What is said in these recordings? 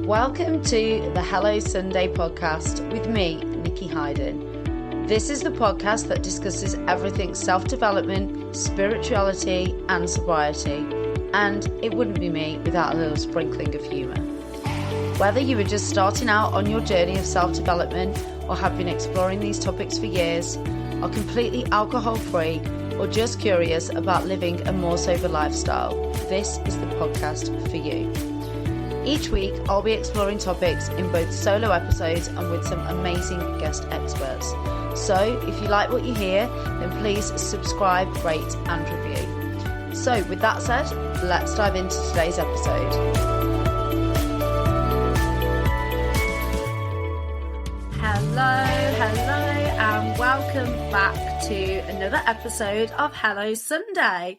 Welcome to the Hello Sunday podcast with me, Nikki Hayden. This is the podcast that discusses everything self-development, spirituality and sobriety. And it wouldn't be me without a little sprinkling of humour. Whether you are just starting out on your journey of self-development or have been exploring these topics for years, are completely alcohol-free or just curious about living a more sober lifestyle, this is the podcast for you. Each week, I'll be exploring topics in both solo episodes and with some amazing guest experts. So if you like what you hear, then please subscribe, rate and review. So with that said, let's dive into today's episode. Hello, and welcome back to another episode of Hello Sunday.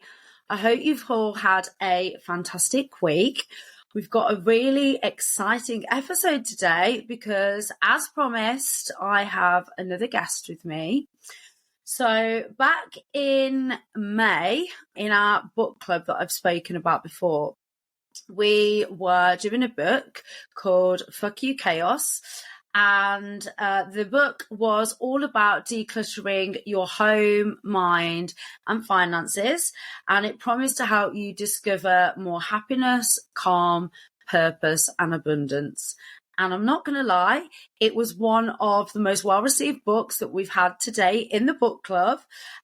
I hope you've all had a fantastic week. We've got a really exciting episode today because, as promised, I have another guest with me. So back in May, in our book club that I've spoken about before, we were doing a book called Fuck You Chaos. And the book was all about decluttering your home, mind and finances. And it promised to help you discover more happiness, calm, purpose and abundance. And I'm not going to lie, it was one of the most well-received books that we've had today in the book club.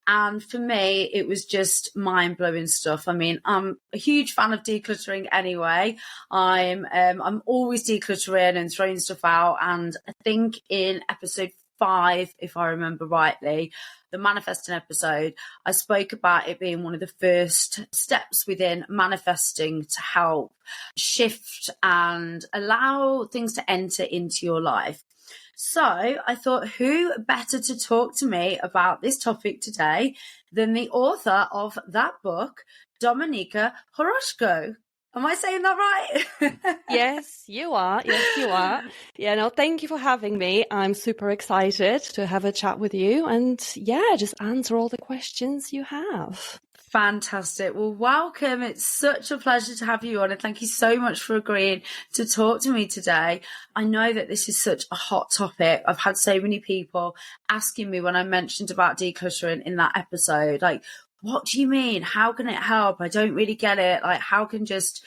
And for me, it was just mind-blowing stuff. I mean, I'm a huge fan of decluttering anyway. I'm always decluttering and throwing stuff out. And I think in episode 5, if I remember rightly, the manifesting episode, I spoke about it being one of the first steps within manifesting to help shift and allow things to enter into your life. So I thought, who better to talk to me about this topic today than the author of that book, Dominika Choroszko. Am I saying that right? Yes, you are. Yes, you are. Yeah, no, thank you for having me. I'm super excited to have a chat with you and just answer all the questions you have. Fantastic. Well, welcome. It's such a pleasure to have you on and thank you so much for agreeing to talk to me today. I know that this is such a hot topic. I've had so many people asking me when I mentioned about decluttering in that episode, like, what do you mean? How can it help? I don't really get it. Like, how can just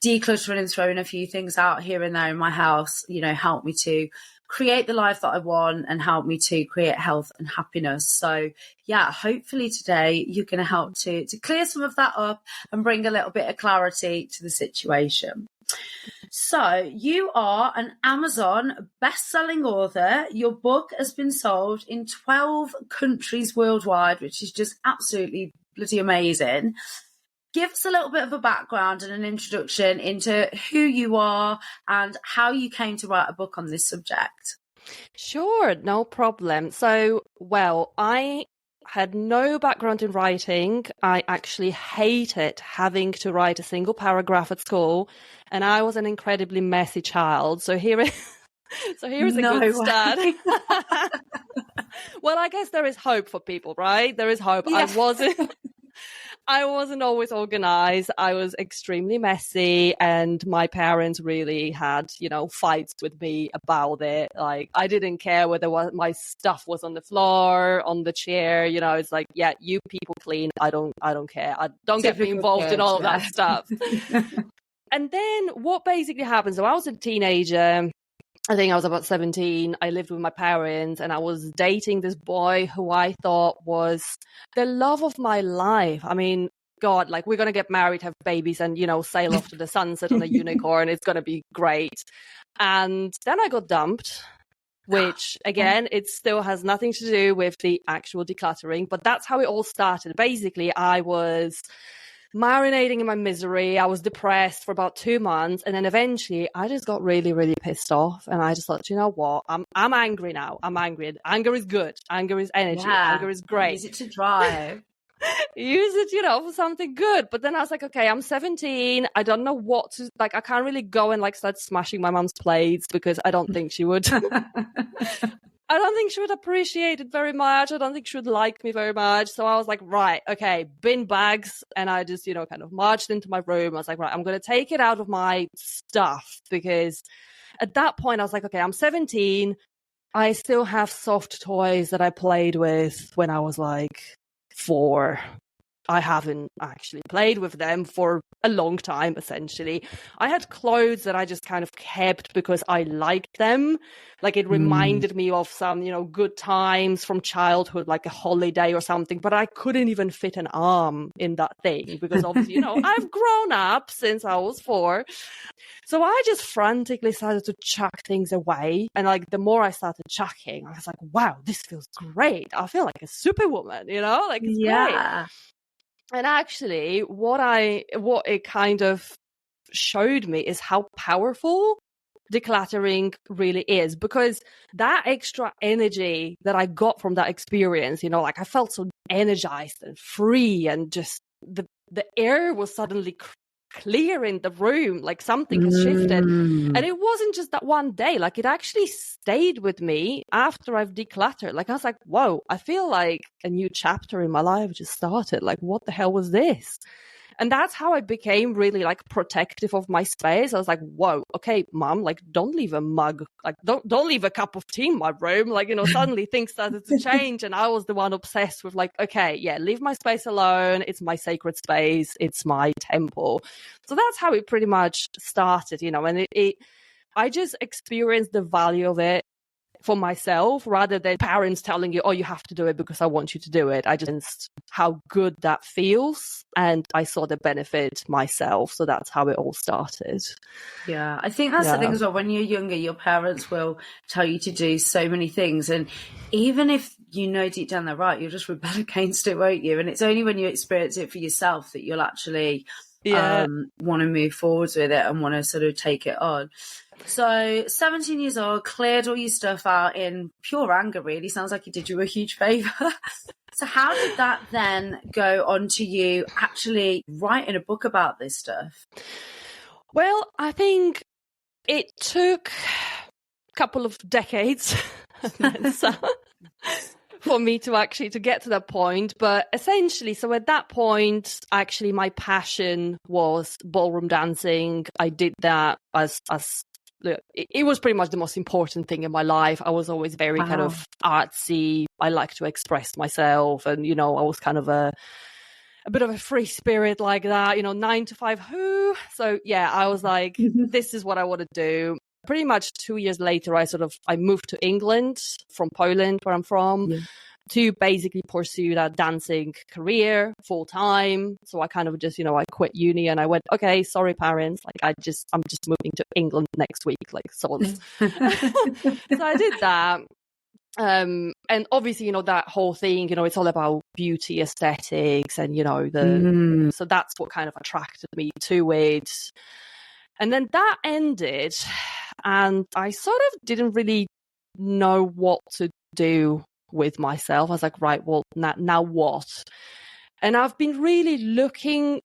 decluttering and throwing a few things out here and there in my house, help me to create the life that I want and help me to create health and happiness? So yeah, hopefully today you're going to help to clear some of that up and bring a little bit of clarity to the situation. So you are an Amazon best-selling author. Your book has been sold in 12 countries worldwide, which is just absolutely bloody amazing. Give us a little bit of a background and an introduction into who you are and how you came to write a book on this subject. Sure, no problem. So, I had no background in writing. I actually hated having to write a single paragraph at school, and I was an incredibly messy child. So here is a good start. Well, I guess there is hope for people, right? There is hope. Yeah. I wasn't always organized. I was extremely messy, and my parents really had, fights with me about it. Like, I didn't care whether my stuff was on the floor, on the chair. It's like, yeah, you people clean. I don't care. I don't get me involved in all of that stuff. And then what basically happened? So I was a teenager. I think I was about 17. I lived with my parents and I was dating this boy who I thought was the love of my life. I mean, God, like, we're going to get married, have babies and, sail off to the sunset on a unicorn. It's going to be great. And then I got dumped, which again, it still has nothing to do with the actual decluttering, but that's how it all started. Basically, I was marinating in my misery. I was depressed for about 2 months. And then eventually I just got really, really pissed off. And I just thought, you know what? I'm angry now. I'm angry. Anger is good. Anger is energy. Yeah. Anger is great. Use it to drive. Use it, for something good. But then I was like, okay, I'm 17. I don't know what to, like, I can't really go and start smashing my mom's plates because I don't think she would. I don't think she would appreciate it very much. I don't think she would like me very much. So I was like, right, okay, bin bags. And I just, kind of marched into my room. I was like, right, I'm going to take it out of my stuff because at that point I was like, okay, I'm 17. I still have soft toys that I played with when I was like 4. I haven't actually played with them for a long time, essentially. I had clothes that I just kind of kept because I liked them. Like it reminded me of some, good times from childhood, like a holiday or something, but I couldn't even fit an arm in that thing because obviously, I've grown up since I was 4. So I just frantically started to chuck things away. And like the more I started chucking, I was like, wow, this feels great. I feel like a superwoman, like it's great. And actually, what it kind of showed me is how powerful decluttering really is, because that extra energy that I got from that experience, like I felt so energized and free, and just the air was suddenly clear in the room, like something has shifted. And it wasn't just that one day, like it actually stayed with me after I've decluttered. Like I was like, whoa, I feel like a new chapter in my life just started. Like, what the hell was this? And that's how I became really like protective of my space. I was like, whoa, okay, mom, like don't leave a mug, like don't leave a cup of tea in my room. Like, suddenly things started to change. And I was the one obsessed with like, okay, yeah, leave my space alone. It's my sacred space. It's my temple. So that's how it pretty much started, and I just experienced the value of it for myself rather than parents telling you, oh, you have to do it because I want you to do it. I just sensed how good that feels, and I saw the benefit myself. So that's how it all started. Yeah, I think that's the thing as well. When you're younger, your parents will tell you to do so many things. And even if deep down they're right, you'll just rebel against it, won't you? And it's only when you experience it for yourself that you'll actually want to move forwards with it and want to sort of take it on. So 17 years old, cleared all your stuff out in pure anger, really. Sounds like it did you a huge favour. So how did that then go on to you actually writing a book about this stuff? Well, I think it took a couple of decades for me to get to that point. But essentially, so at that point, actually, my passion was ballroom dancing. I did that it was pretty much the most important thing in my life. I was always very kind of artsy. I like to express myself. And, I was kind of a bit of a free spirit like that, 9 to 5. So, yeah, I was like, this is what I want to do. Pretty much 2 years later, I moved to England from Poland, where I'm from, to basically pursue that dancing career full time. So I kind of just, I quit uni and I went, okay, sorry, parents. Like I'm just moving to England next week. Like, so I did that. And obviously, that whole thing, it's all about beauty aesthetics and, so that's what kind of attracted me to it. And then that ended and I sort of didn't really know what to do with myself. I was like, right, well, now what? And I've been really looking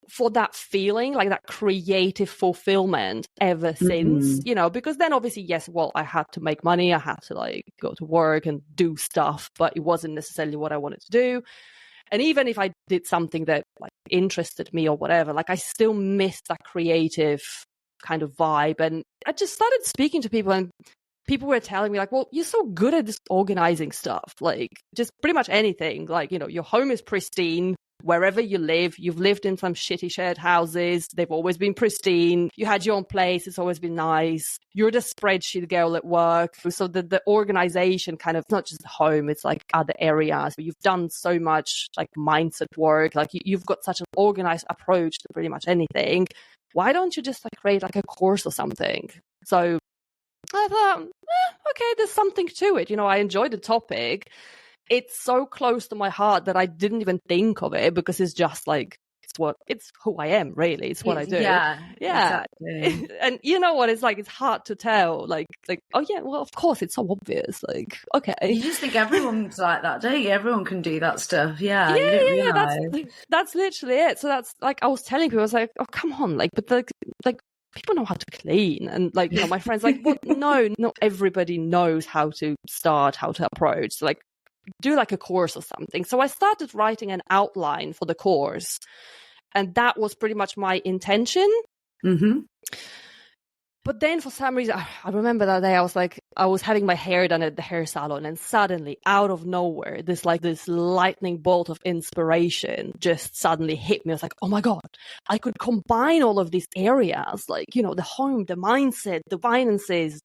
for that feeling, like that creative fulfillment ever since, because then obviously, yes, well, I had to make money. I had to like go to work and do stuff, but it wasn't necessarily what I wanted to do. And even if I did something that like interested me or whatever, like I still missed that creative kind of vibe. And I just started speaking to people and people were telling me like, well, you're so good at this organizing stuff, like just pretty much anything. Like, your home is pristine. Wherever you live, you've lived in some shitty shared houses. They've always been pristine. You had your own place. It's always been nice. You're the spreadsheet girl at work. So the organization kind of, it's not just the home, it's like other areas. You've done so much like mindset work. Like you've got such an organized approach to pretty much anything. Why don't you just like create like a course or something? So I thought, okay, there's something to it. I enjoy the topic. It's so close to my heart that I didn't even think of it because it's just like, it's who I am, really. It's what I do. Yeah. Exactly. And you know what? It's like, it's hard to tell. Like, oh yeah, well, of course, it's so obvious. Like, okay. You just think everyone's like that, don't you? Everyone can do that stuff. Yeah. Yeah. That's literally it. So that's like, I was telling people, I was like, oh, come on. Like, but like people know how to clean. And like, my friends like, well, no, not everybody knows how to start, how to approach. So, like, do like a course or something. So I started writing an outline for the course. And that was pretty much my intention. But then for some reason, I remember that day I was having my hair done at the hair salon, and suddenly out of nowhere, this lightning bolt of inspiration just suddenly hit me. I was like, oh my God, I could combine all of these areas, like, you know, the home, the mindset, the finances,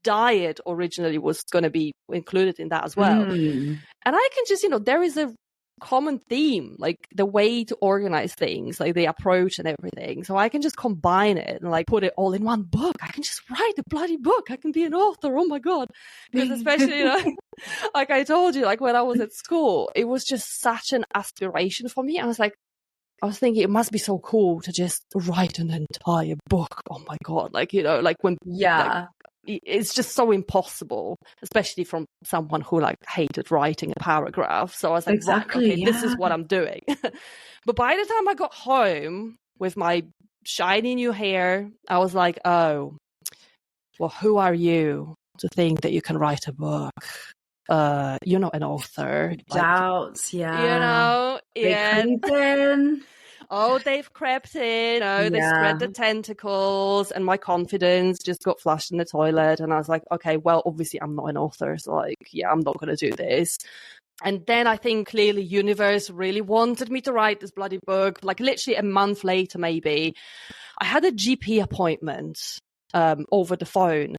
diet originally was going to be included in that as well. And I can just, you know, there is a common theme, like the way to organize things, like the approach and everything. So I can just combine it and like put it all in one book. I can just write a bloody book. I can be an author. Oh my God. Because especially, you know, like I told you, like when I was at school, it was just such an aspiration for me. I was thinking it must be so cool to just write an entire book. Oh my God. Like, you know, like when, like, it's just so impossible, especially from someone who like hated writing a paragraph. So I was like, exactly, right, okay, this is what I'm doing. But by the time I got home with my shiny new hair, I was like, oh, well, who are you to think that you can write a book? You're not an author. Doubts, you know, oh, they've crept in, they spread the tentacles, and my confidence just got flushed in the toilet. And I was like, okay, well, obviously I'm not an author. So like, yeah, I'm not going to do this. And then I think clearly universe really wanted me to write this bloody book. Like literally a month later, maybe, I had a GP appointment over the phone.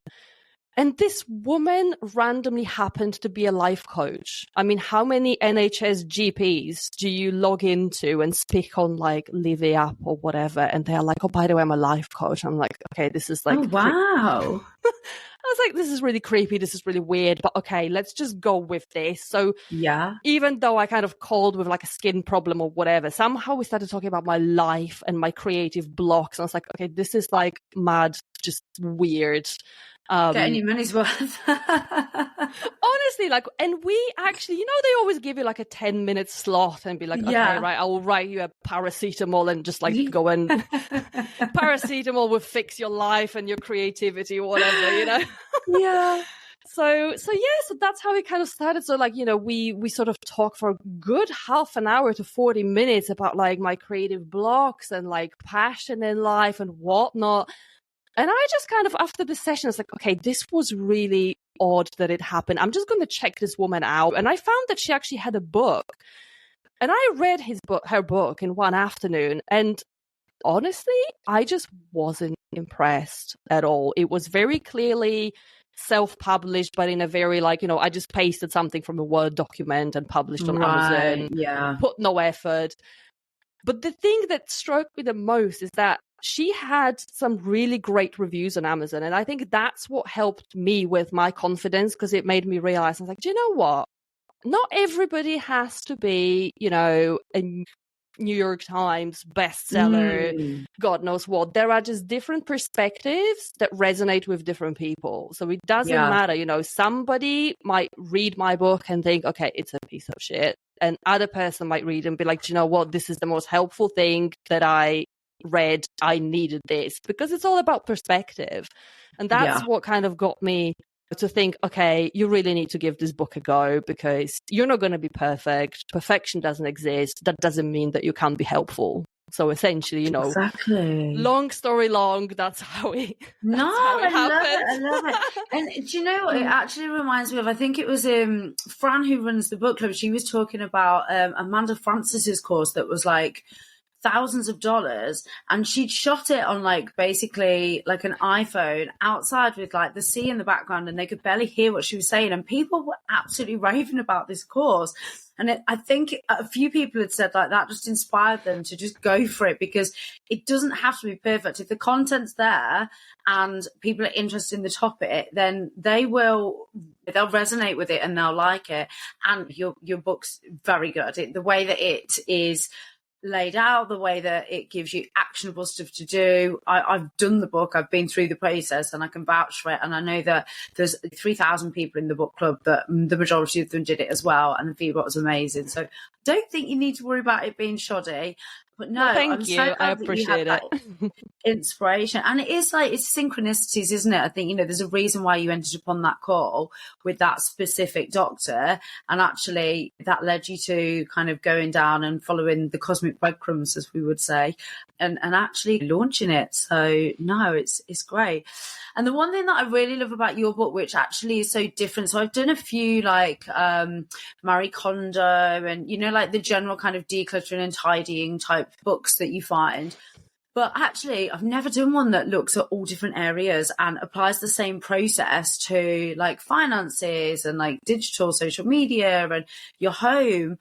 And this woman randomly happened to be a life coach. I mean, how many NHS GPs do you log into and speak on like Livy app or whatever? And they're like, oh, by the way, I'm a life coach. I'm like, okay, this is like, oh, wow. I was like, this is really creepy. This is really weird. But okay, let's just go with this. So even though I kind of called with like a skin problem or whatever, somehow we started talking about my life and my creative blocks. And I was like, okay, this is like mad, just weird. Getting your money's worth. Honestly, like, and we actually, you know, they always give you like a 10-minute slot and be like, okay, right, I will write you a paracetamol and just like go and paracetamol will fix your life and your creativity or whatever, you know? So that's how it kind of started. So like, you know, we sort of talk for a good half an hour to 40 minutes about like my creative blocks and like passion in life and whatnot. And I just kind of, after the session, I was like, okay, this was really odd that it happened. I'm just going to check this woman out. And I found that she actually had a book. And I read her book in one afternoon. And honestly, I just wasn't impressed at all. It was very clearly self-published, but in a very like, you know, I just pasted something from a Word document and published on Amazon. Put no effort. But the thing that struck me the most is that she had some really great reviews on Amazon. And I think that's what helped me with my confidence, because it made me realize, I was like, do you know what? Not everybody has to be, you know, a New York Times bestseller, God knows what. There are just different perspectives that resonate with different people. So it doesn't matter, you know, somebody might read my book and think, okay, it's a piece of shit. And other person might read and be like, do you know what? This is the most helpful thing that I read. I needed this, because it's all about perspective. And that's what kind of got me to think, okay, you really need to give this book a go, because you're not going to be perfect. Perfection doesn't exist. That doesn't mean that you can't be helpful. So essentially, you know, long story long, that's how it happened. I love it. And do you know what? It actually reminds me of, I think it was Fran who runs the book club. She was talking about Amanda Francis's course that was like thousands of dollars, and she'd shot it on like basically like an iPhone outside with like the sea in the background, and they could barely hear what she was saying, and people were absolutely raving about this course. And I think a few people had said like that just inspired them to just go for it, because it doesn't have to be perfect. If the content's there and people are interested in the topic, then they'll resonate with it and they'll like it. And your book's very good. The way that it is laid out, the way that it gives you actionable stuff to do. I've done the book, I've been through the process, and I can vouch for it. And I know that there's 3,000 people in the book club, that the majority of them did it as well, and the feedback was amazing. So I don't think you need to worry about it being shoddy. But no, well, thank you. I appreciate it. Inspiration. And it is like, it's synchronicities, isn't it? I think, you know, there's a reason why you ended up on that call with that specific doctor. And actually that led you to kind of going down and following the cosmic breadcrumbs, as we would say, and actually launching it. So no, it's great. And the one thing that I really love about your book, which actually is so different, so I've done a few like Marie Kondo and, you know, like the general kind of decluttering and tidying type books that you find. But actually, I've never done one that looks at all different areas and applies the same process to like finances and like digital, social media and your home.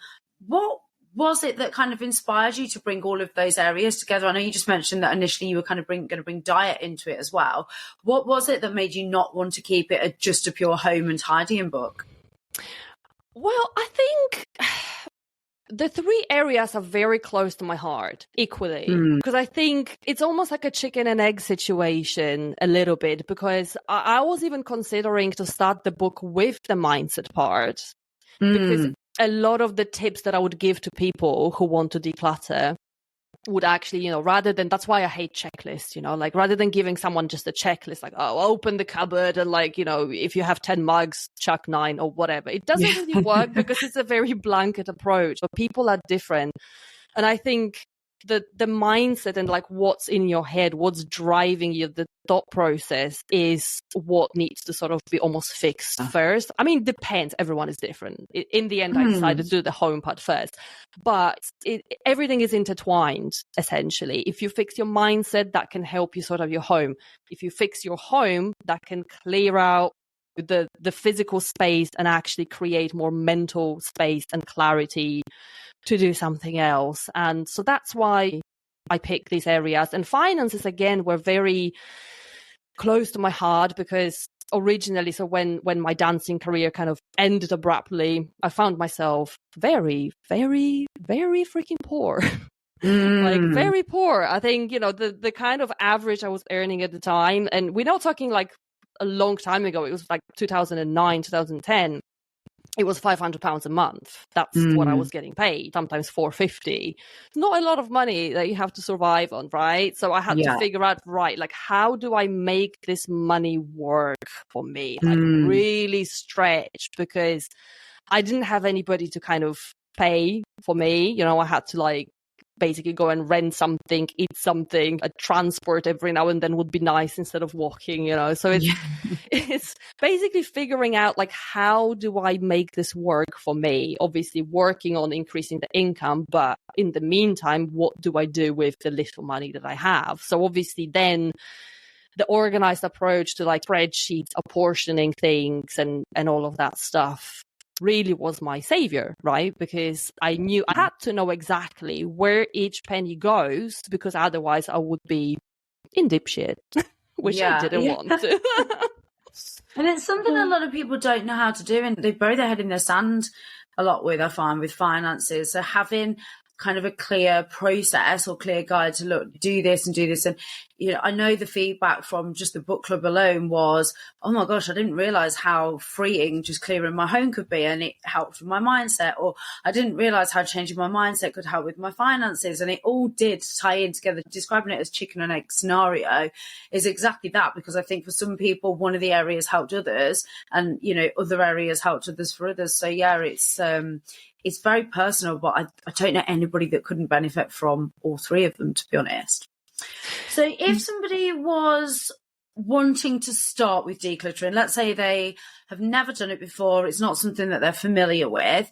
What was it that kind of inspired you to bring all of those areas together? I know you just mentioned that initially you were kind of going to bring diet into it as well. What was it that made you not want to keep it just a pure home and tidying book? Well, I think the three areas are very close to my heart equally, because I think it's almost like a chicken and egg situation a little bit, because I was even considering to start the book with the mindset part, because a lot of the tips that I would give to people who want to declutter would actually, you know, rather than, that's why I hate checklists, you know, like rather than giving someone just a checklist, like, oh, open the cupboard and like, you know, if you have 10 mugs, chuck 9 or whatever. It doesn't really work because it's a very blanket approach, but people are different. And I think the mindset and like what's in your head, what's driving you, the thought process is what needs to sort of be almost fixed first. I mean, depends. Everyone is different. In the end, I decided to do the home part first, but everything is intertwined, essentially. If you fix your mindset, that can help you sort of your home. If you fix your home, that can clear out the physical space and actually create more mental space and clarity to do something else. And so that's why I picked these areas. And finances, again, were very close to my heart because originally, so when my dancing career kind of ended abruptly, I found myself very, very, very freaking poor. Like very poor. I think, you know, the kind of average I was earning at the time, and we're not talking like a long time ago, it was like 2009, 2010. It was £500 a month. That's what I was getting paid, sometimes £450. Not a lot of money that you have to survive on, right? So I had to figure out, right, like how do I make this money work for me? Like really stretch, because I didn't have anybody to kind of pay for me. You know, I had to like basically go and rent something, eat something, a transport every now and then would be nice instead of walking, you know. So it's basically figuring out like how do I make this work for me? Obviously working on increasing the income, but in the meantime, what do I do with the little money that I have? So obviously then the organized approach to like spreadsheets, apportioning things and all of that stuff really was my savior, right? Because I knew I had to know exactly where each penny goes, because otherwise I would be in deep shit, which I didn't want to. And it's something a lot of people don't know how to do, and they bury their head in their sand a lot with, I find, with finances. So having kind of a clear process or clear guide to look, do this and do this. And, you know, I know the feedback from just the book club alone was, oh my gosh, I didn't realize how freeing just clearing my home could be. And it helped with my mindset. Or I didn't realize how changing my mindset could help with my finances. And it all did tie in together. Describing it as chicken and egg scenario is exactly that, because I think for some people, one of the areas helped others and, you know, other areas helped others for others. So yeah, it's very personal, but I don't know anybody that couldn't benefit from all three of them, to be honest. So if somebody was wanting to start with decluttering, let's say they have never done it before, it's not something that they're familiar with,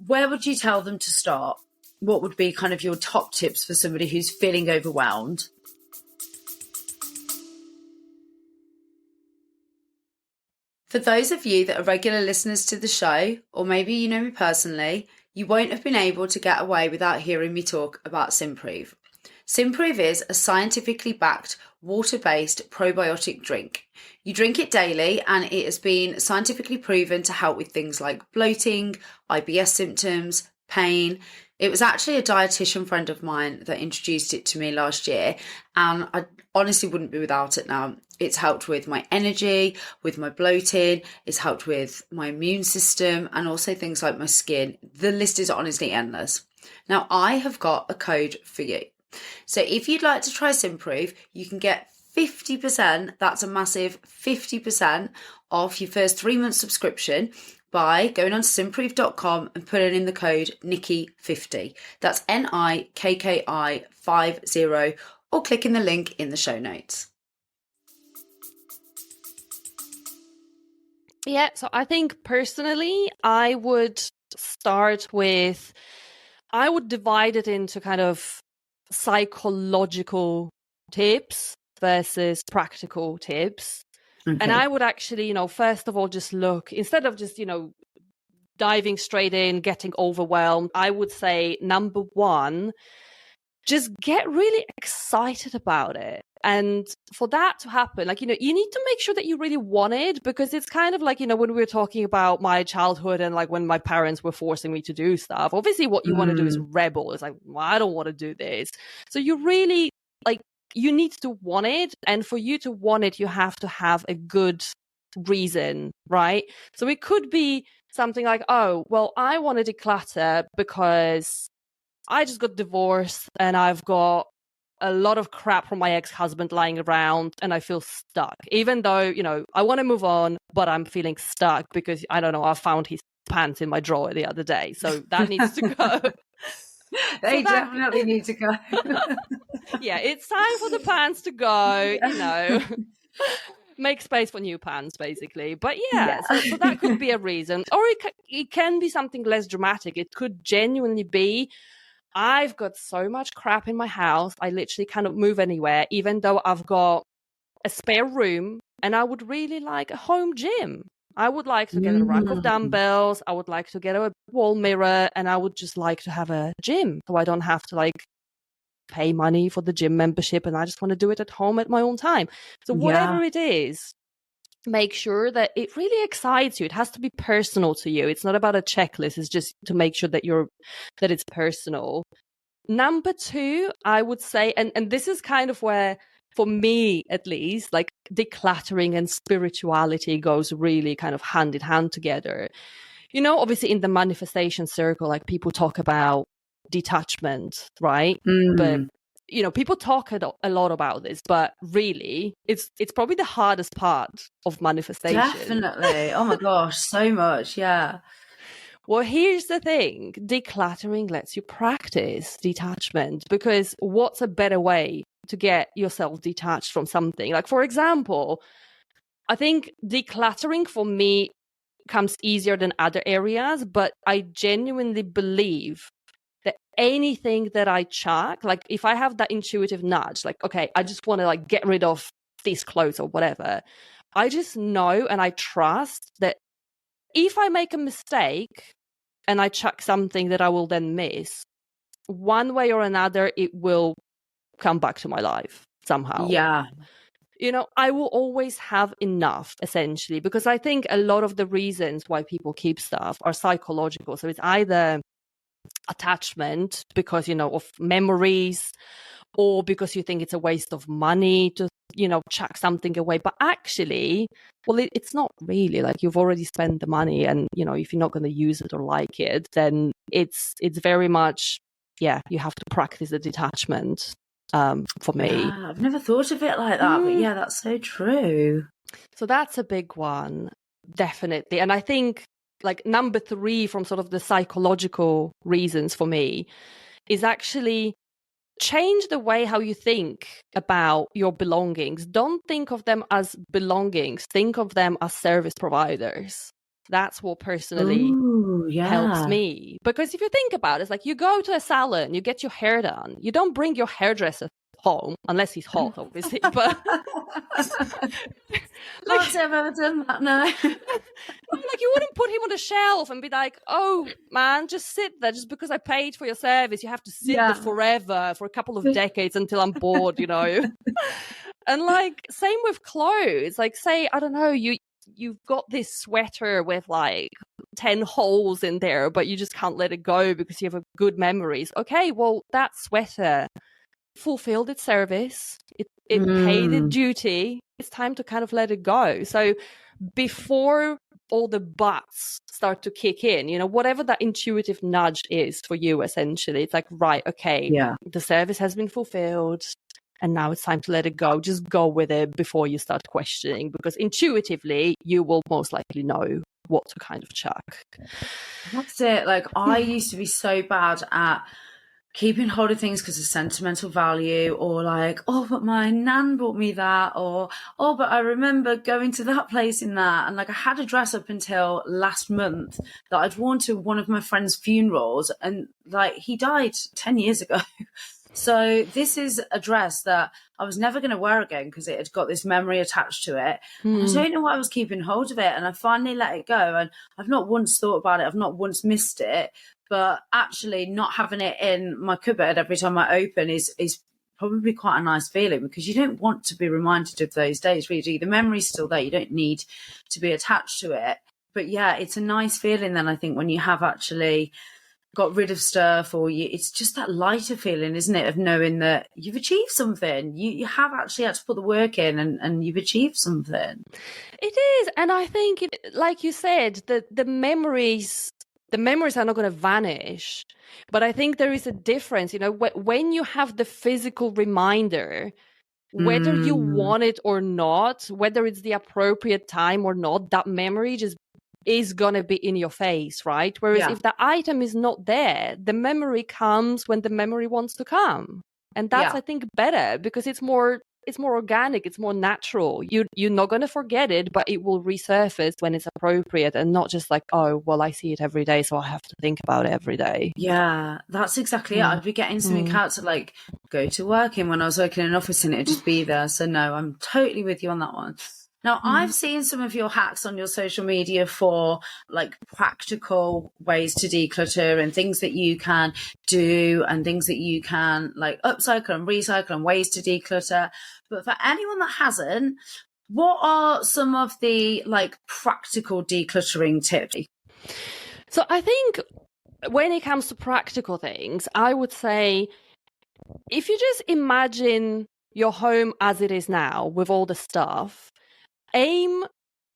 where would you tell them to start? What would be kind of your top tips for somebody who's feeling overwhelmed? For those of you that are regular listeners to the show, or maybe you know me personally, you won't have been able to get away without hearing me talk about Simprove. Simprove is a scientifically backed, water-based probiotic drink. You drink it daily and it has been scientifically proven to help with things like bloating, IBS symptoms, pain. It was actually a dietitian friend of mine that introduced it to me last year, and I honestly wouldn't be without it now. It's helped with my energy, with my bloating, it's helped with my immune system, and also things like my skin. The list is honestly endless. Now, I have got a code for you. So if you'd like to try Simprove, you can get 50%, that's a massive 50% off your first 3 month subscription by going on simproof.com and putting in the code Nikki50. That's NIKKI50, or clicking the link in the show notes. Yeah, so I think personally, I would divide it into kind of psychological tips versus practical tips. Okay. And I would actually, first of all, just look, instead of just, diving straight in, getting overwhelmed, I would say, number one, just get really excited about it. And for that to happen, you need to make sure that you really want it, because it's kind of like, when we were talking about my childhood and when my parents were forcing me to do stuff, obviously what you want to do is rebel. It's like, well, I don't want to do this. So you really, you need to want it. And for you to want it, you have to have a good reason, right? So it could be something like, oh, well, I want to declutter because I just got divorced and I've got a lot of crap from my ex-husband lying around and I feel stuck. Even though, I want to move on, but I'm feeling stuck because, I don't know, I found his pants in my drawer the other day. So that needs to go. They definitely need to go. Yeah, it's time for the pants to go, Make space for new pants, basically. But so that could be a reason. Or it can be something less dramatic. It could genuinely be, I've got so much crap in my house, I literally cannot move anywhere, even though I've got a spare room, and I would really like a home gym. I would like to get a rack of dumbbells, I would like to get a wall mirror, and I would just like to have a gym, so I don't have to pay money for the gym membership, and I just want to do it at home at my own time. So whatever it is, make sure that it really excites you. It has to be personal to you. It's not about a checklist. It's just to make sure that that it's personal. Number two, I would say, and this is kind of where, for me at least, decluttering and spirituality goes really kind of hand in hand together. Obviously in the manifestation circle, people talk about detachment, right? But people talk a lot about this, but really, it's probably the hardest part of manifestation. Definitely. Oh my gosh, so much. Yeah. Well, here's the thing. Decluttering lets you practice detachment, because what's a better way to get yourself detached from something? For example, I think decluttering for me comes easier than other areas, but I genuinely believe that anything that I chuck, if I have that intuitive nudge, okay, I just want to get rid of these clothes or whatever, I just know and I trust that if I make a mistake and I chuck something that I will then miss, one way or another, it will come back to my life somehow. Yeah. I will always have enough, essentially, because I think a lot of the reasons why people keep stuff are psychological. So it's either attachment because of memories, or because you think it's a waste of money to chuck something away. But actually, well, it's not really. You've already spent the money, and if you're not going to use it or like it, then it's very much you have to practice the detachment. For me, I've never thought of it like that, but that's so true. So that's a big one, definitely. And I think number three, from sort of the psychological reasons for me, is actually change the way how you think about your belongings. Don't think of them as belongings. Think of them as service providers. That's what personally helps me. Because if you think about it, it's you go to a salon, you get your hair done. You don't bring your hairdresser home, unless he's hot, obviously. But I've ever done that, no. You wouldn't put him on the shelf and be like, oh man, just sit there. Just because I paid for your service, you have to sit there forever, for a couple of decades, until I'm bored, And same with clothes. Say, I don't know, you've got this sweater with 10 holes in there, but you just can't let it go because you have good memories. Okay, well, that sweater fulfilled its service. It paid its duty. It's time to kind of let it go. So before all the buts start to kick in, whatever that intuitive nudge is for you, essentially, it's right, okay, the service has been fulfilled, and now it's time to let it go. Just go with it before you start questioning, because intuitively you will most likely know what to kind of chuck. That's it. Like, I used to be so bad at keeping hold of things because of sentimental value, or like, oh, but my nan bought me that, or, oh, but I remember going to that place in that. And like, I had a dress up until last month that I'd worn to one of my friend's funerals, and like, he died 10 years ago. So this is a dress that I was never going to wear again because it had got this memory attached to it. And I don't know why I was keeping hold of it. And I finally let it go. And I've not once thought about it. I've not once missed it. But actually not having it in my cupboard every time I open is probably quite a nice feeling, because you don't want to be reminded of those days, really, do you? The memory's still there. You don't need to be attached to it. But yeah, it's a nice feeling then, I think, when you have actually got rid of stuff, or it's just that lighter feeling, isn't it, of knowing that you've achieved something. You have actually had to put the work in, and you've achieved something. It is. And I think, like you said, the memories are not going to vanish. But I think there is a difference, when you have the physical reminder, whether you want it or not, whether it's the appropriate time or not, that memory just is going to be in your face, right? Whereas if the item is not there, the memory comes when the memory wants to come. And that's, I think, better, because it's more organic, it's more natural. You're not going to forget it, but it will resurface when it's appropriate, and not just like, oh, well, I see it every day, so I have to think about it every day. Yeah, that's exactly it. I'd be getting something out to like go to work in when I was working in an office, and it'd just be there. So no, I'm totally with you on that one. Now, I've seen some of your hacks on your social media for like practical ways to declutter, and things that you can do, and things that you can like upcycle and recycle, and ways to declutter. But for anyone that hasn't, what are some of the like practical decluttering tips? So I think when it comes to practical things, I would say, if you just imagine your home as it is now with all the stuff, aim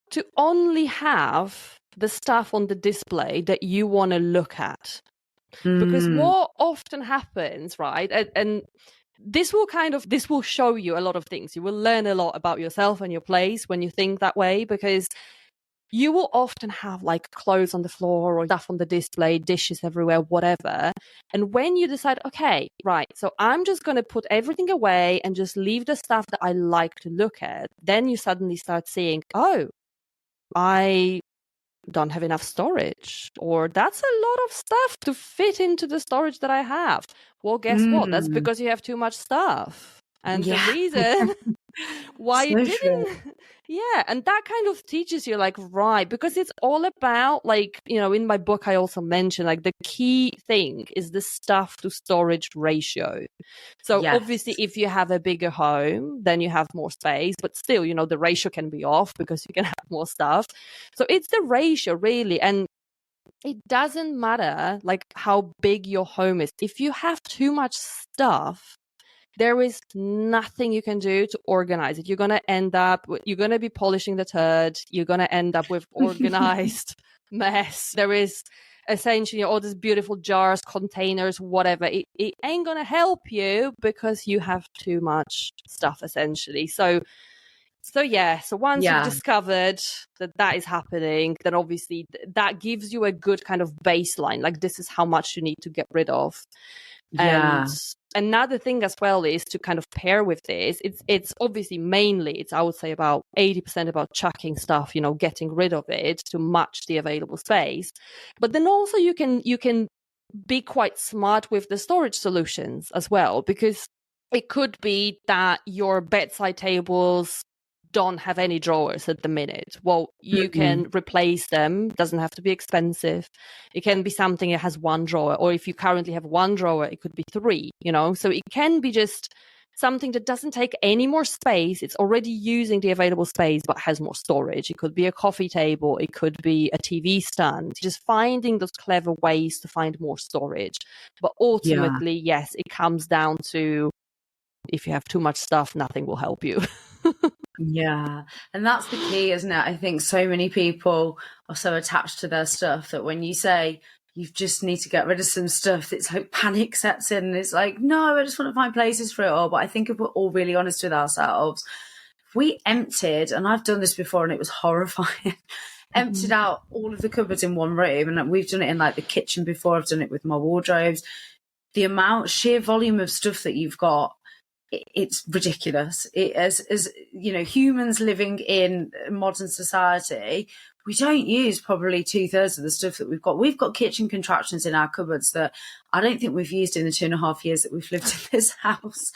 to only have the stuff on the display that you want to look at. Because what often happens, right, and this will show you a lot of things. You will learn a lot about yourself and your place when you think that way, because you will often have like clothes on the floor or stuff on the display, dishes everywhere, whatever. And when you decide, okay, right, so I'm just going to put everything away and just leave the stuff that I like to look at, then you suddenly start seeing, oh, I don't have enough storage, or that's a lot of stuff to fit into the storage that I have. Well, guess what? That's because you have too much stuff. And the reason why you didn't. Yeah. And that kind of teaches you, like, right, because it's all about, like, in my book, I also mentioned, like, the key thing is the stuff to storage ratio. So obviously, if you have a bigger home, then you have more space, but still, the ratio can be off because you can have more stuff. So it's the ratio, really. And it doesn't matter, like, how big your home is. If you have too much stuff, there is nothing you can do to organize it. You're going to be polishing the turd. You're going to end up with organized mess. There is essentially all these beautiful jars, containers, whatever. It ain't going to help you because you have too much stuff, essentially. So once you've discovered that is happening, then obviously that gives you a good kind of baseline. Like, this is how much you need to get rid of. And another thing as well is to kind of pair with this. It's obviously mainly, I would say about 80% about chucking stuff, getting rid of it to match the available space. But then also you can be quite smart with the storage solutions as well, because it could be that your bedside tables don't have any drawers at the minute. Well, you can replace them. Doesn't have to be expensive. It can be something that has one drawer, or if you currently have one drawer, it could be 3, So it can be just something that doesn't take any more space. It's already using the available space, but has more storage. It could be a coffee table. It could be a TV stand. Just finding those clever ways to find more storage. But ultimately, yes, it comes down to, if you have too much stuff, nothing will help you. Yeah. And that's the key, isn't it? I think so many people are so attached to their stuff that when you say you just need to get rid of some stuff, it's like panic sets in. And it's like, no, I just want to find places for it all. But I think if we're all really honest with ourselves, if we emptied, and I've done this before and it was horrifying, emptied out all of the cupboards in one room, and we've done it in like the kitchen before. I've done it with my wardrobes. The sheer volume of stuff that you've got, it's ridiculous. As you know, humans living in modern society, we don't use probably 2/3 of the stuff that we've got. We've got kitchen contraptions in our cupboards that I don't think we've used in the 2.5 years that we've lived in this house.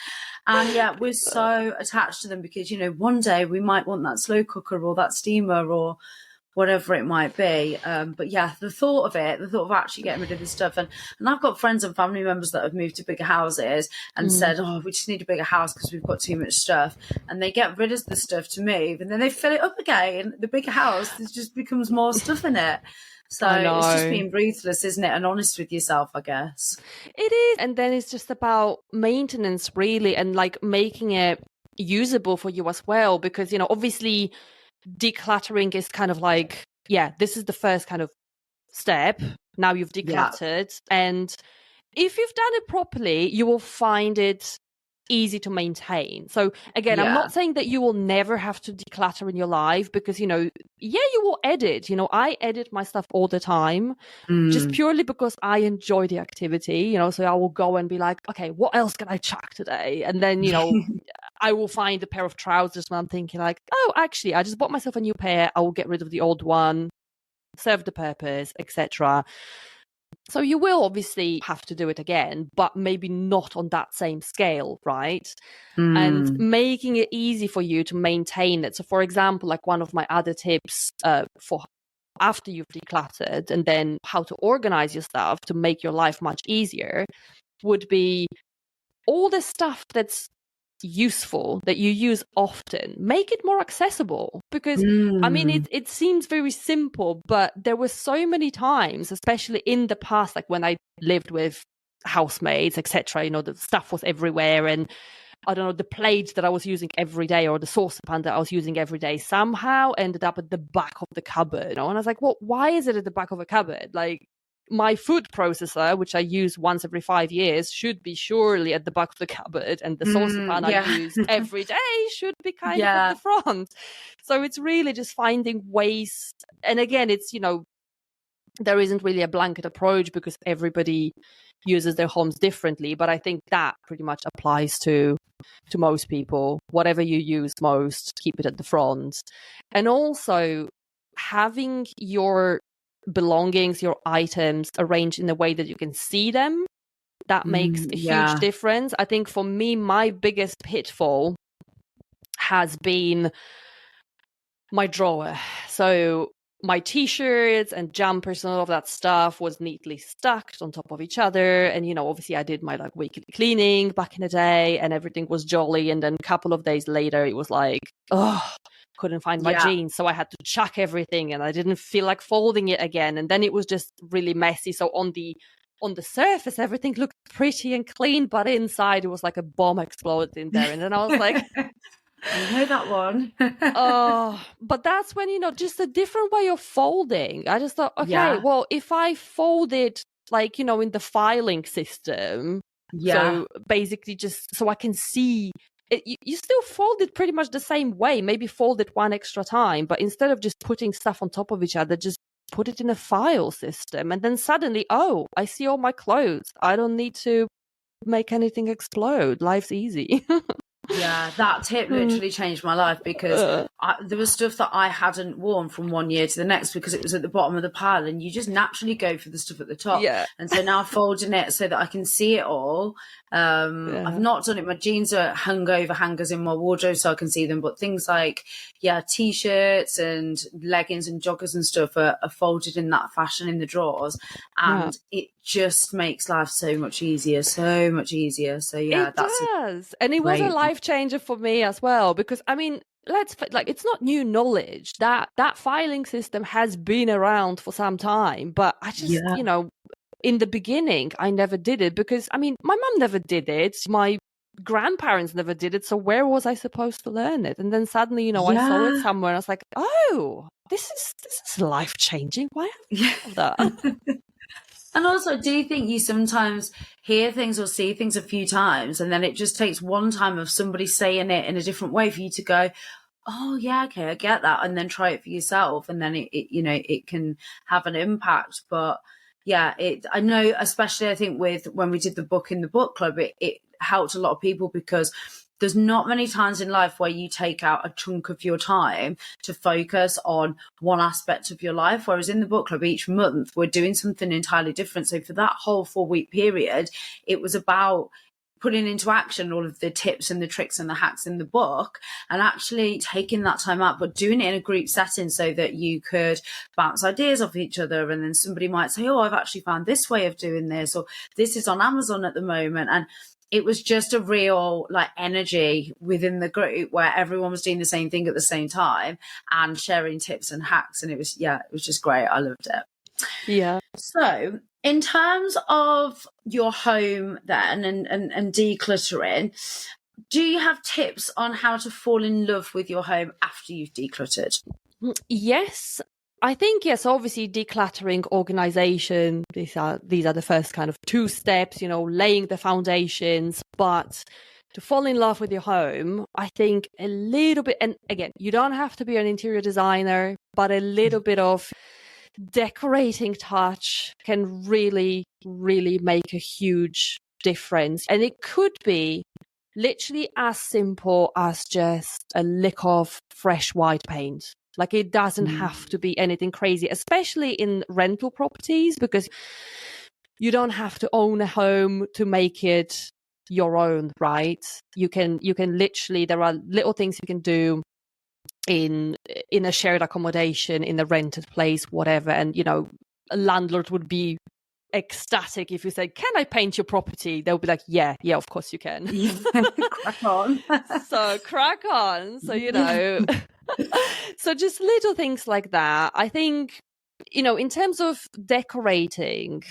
And yet we're so attached to them because, you know, one day we might want that slow cooker or that steamer or whatever it might be. But yeah, the thought of actually getting rid of this stuff. And I've got friends and family members that have moved to bigger houses and said, oh, we just need a bigger house because we've got too much stuff. And they get rid of the stuff to move and then they fill it up again. The bigger house, there just becomes more stuff in it. So it's just being ruthless, isn't it? And honest with yourself, I guess. It is. And then it's just about maintenance, really, and like making it usable for you as well. Because, you know, obviously decluttering is kind of like, yeah, this is the first kind of step. Now you've decluttered. And if you've done it properly, you will find it easy to maintain. So again, I'm not saying that you will never have to declutter in your life because, you know, you will edit. You know, I edit my stuff all the time just purely because I enjoy the activity, you know, so I will go and be like, okay, what else can I chuck today? And then, you know, I will find a pair of trousers when I'm thinking like, oh, actually, I just bought myself a new pair. I will get rid of the old one, serve the purpose, etc. So you will obviously have to do it again, but maybe not on that same scale, right? And making it easy for you to maintain it. So for example, like one of my other tips for after you've decluttered and then how to organize your stuff to make your life much easier would be all the stuff that's useful that you use often, make it more accessible because I mean it seems very simple, but there were so many times, especially in the past, like when I lived with housemates, etc., you know, the stuff was everywhere and I don't know, the plate that I was using every day or the saucepan that I was using every day somehow ended up at the back of the cupboard, you know? And I was like, well, why is it at the back of a cupboard? Like my food processor, which I use once every 5 years, should be surely at the back of the cupboard, and the saucepan I use every day should be kind of at the front. So it's really just finding ways. And again, it's, you know, there isn't really a blanket approach because everybody uses their homes differently. But I think that pretty much applies to most people. Whatever you use most, keep it at the front. And also having your belongings, your items arranged in a way that you can see them, that makes a huge difference. I think for me, my biggest pitfall has been my drawer. So my t-shirts and jumpers and all of that stuff was neatly stacked on top of each other. And, you know, obviously I did my like weekly cleaning back in the day and everything was jolly. And then a couple of days later, it was like, couldn't find my jeans. So I had to chuck everything and I didn't feel like folding it again. And then it was just really messy. So on the surface, everything looked pretty and clean, but inside it was like a bomb exploded in there. And then I was like, I know that one. But that's when, you know, just a different way of folding. I just thought, okay, well, if I fold it like, you know, in the filing system, so basically just so I can see it, you still fold it pretty much the same way, maybe fold it one extra time, but instead of just putting stuff on top of each other, just put it in a file system. And then suddenly, I see all my clothes. I don't need to make anything explode. Life's easy. Yeah, that tip literally changed my life because there was stuff that I hadn't worn from one year to the next because it was at the bottom of the pile and you just naturally go for the stuff at the top. Yeah. And so now folding it so that I can see it all. I've not done it. My jeans are hung over hangers in my wardrobe so I can see them. But things like, t-shirts and leggings and joggers and stuff are folded in that fashion in the drawers. And it just makes life so much easier. So, it does. And it was a life changer for me as well, because I mean, it's not new knowledge. That filing system has been around for some time, but I just, you know, in the beginning, I never did it because, I mean, my mum never did it. My grandparents never did it. So where was I supposed to learn it? And then suddenly, you know, I saw it somewhere and I was like, oh, this is life changing. Why have I done that? And also, do you think you sometimes hear things or see things a few times and then it just takes one time of somebody saying it in a different way for you to go, oh yeah, okay, I get that, and then try it for yourself, and then it can have an impact. But yeah, I know, especially I think with when we did the book in the book club, it helped a lot of people, because there's not many times in life where you take out a chunk of your time to focus on one aspect of your life. Whereas in the book club, each month we're doing something entirely different. So for that whole 4-week period, it was about putting into action all of the tips and the tricks and the hacks in the book, and actually taking that time out, but doing it in a group setting so that you could bounce ideas off each other. And then somebody might say, oh, I've actually found this way of doing this, or this is on Amazon at the moment. And it was just a real energy within the group where everyone was doing the same thing at the same time and sharing tips and hacks. And it was just great. I loved it. Yeah. So in terms of your home then and decluttering, do you have tips on how to fall in love with your home after you've decluttered? Yes. I think, yes, obviously decluttering, organization, these are the first kind of 2 steps, laying the foundations. But to fall in love with your home, I think a little bit, and again, you don't have to be an interior designer, but a little bit of decorating touch can really, really make a huge difference. And it could be literally as simple as just a lick of fresh white paint. Like, it doesn't have to be anything crazy, especially in rental properties, because you don't have to own a home to make it your own, right? You can literally, there are little things you can do in a shared accommodation, in a rented place, whatever. And, a landlord would be ecstatic if you say, can I paint your property? They'll be like, yeah, of course you can. Crack on. So crack on. So, so just little things like that. I think, in terms of decorating,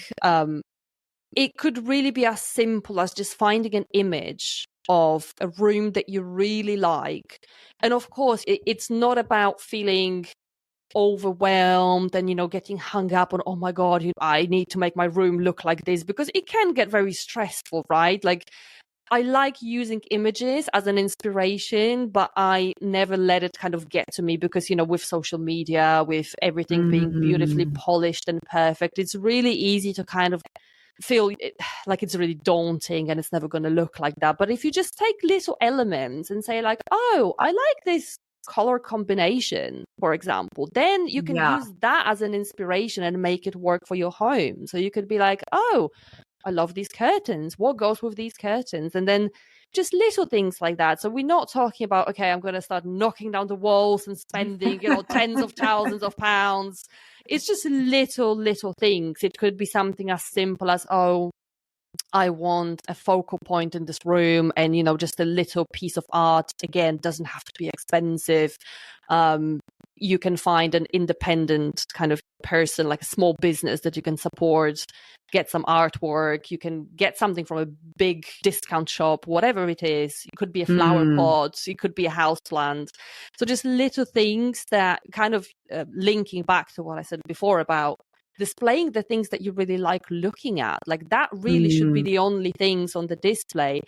it could really be as simple as just finding an image of a room that you really like. And of course, it's not about feeling overwhelmed and, getting hung up on, oh my God, I need to make my room look like this, because it can get very stressful, right? Like, I like using images as an inspiration, but I never let it kind of get to me, because, with social media, with everything being beautifully polished and perfect, it's really easy to kind of feel like it's really daunting and it's never going to look like that. But if you just take little elements and say like, oh, I like this color combination, for example, then you can use that as an inspiration and make it work for your home. So you could be like, oh, I love these curtains. What goes with these curtains? And then just little things like that. So we're not talking about, okay, I'm going to start knocking down the walls and spending, tens of thousands of pounds. It's just little things. It could be something as simple as, oh, I want a focal point in this room, and, just a little piece of art. Again, doesn't have to be expensive. You can find an independent kind of person, like a small business that you can support, get some artwork. You can get something from a big discount shop, whatever it is. It could be a flower pot. It could be a house plant. So just little things that kind of linking back to what I said before about displaying the things that you really like looking at. Like, that really should be the only things on the display.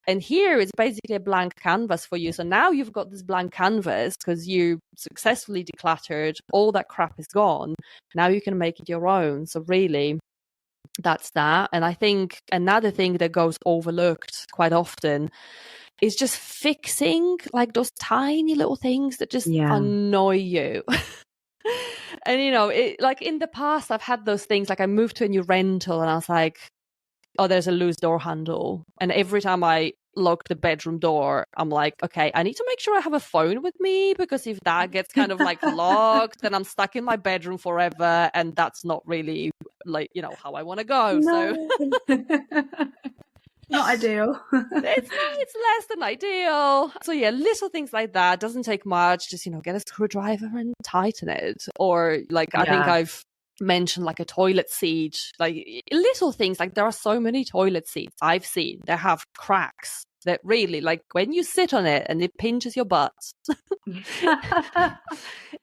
And here it's basically a blank canvas for you. So now you've got this blank canvas because you successfully decluttered. All that crap is gone. Now you can make it your own. So really, that's that. And I think another thing that goes overlooked quite often is just fixing like those tiny little things that just annoy you. And, like in the past, I've had those things, like I moved to a new rental and I was like, oh, there's a loose door handle. And every time I lock the bedroom door, I'm like, okay, I need to make sure I have a phone with me, because if that gets kind of like locked, then I'm stuck in my bedroom forever. And that's not really like, how I want to go. No. So not ideal. It's less than ideal. So yeah, little things like that. Doesn't take much. Just, get a screwdriver and tighten it. Or like, I think I've mentioned like a toilet seat, like little things. Like, there are so many toilet seats I've seen that have cracks that really, like, when you sit on it and it pinches your butt.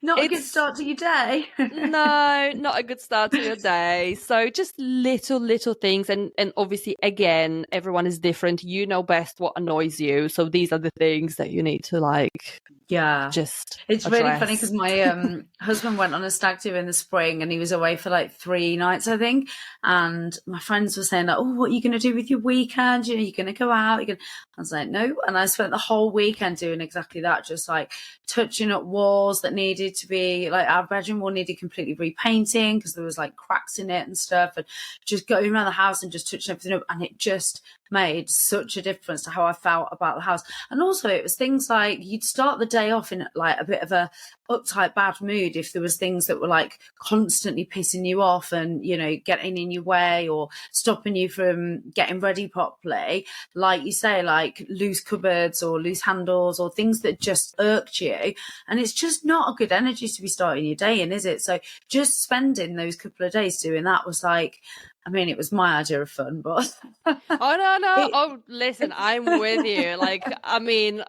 Not a good start to your day. No, not a good start to your day. So just little things. And obviously, again, everyone is different. You know best what annoys you. So these are the things that you need to like Yeah. just It's address. really funny because my husband went on a stag do in the spring and he was away for like 3 nights, I think. And my friends were saying like, oh, what are you going to do with your weekend? You know, you're going to go out. I was like, no. And I spent the whole weekend doing exactly that, just like touching up walls that needed to be, like our bedroom wall needed completely repainting because there was like cracks in it and stuff, and just going around the house and just touching everything up. And it just made such a difference to how I felt about the house. And also it was things like you'd start the day off in like a bit of a uptight bad mood if there was things that were like constantly pissing you off and, you know, getting in your way or stopping you from getting ready properly, like you say, like loose cupboards or loose handles or things that just irked you. And it's just not a good energy to be starting your day in, is it? So just spending those couple of days doing that was like, I mean, it was my idea of fun, but oh no, listen, I'm with you. Like, I mean,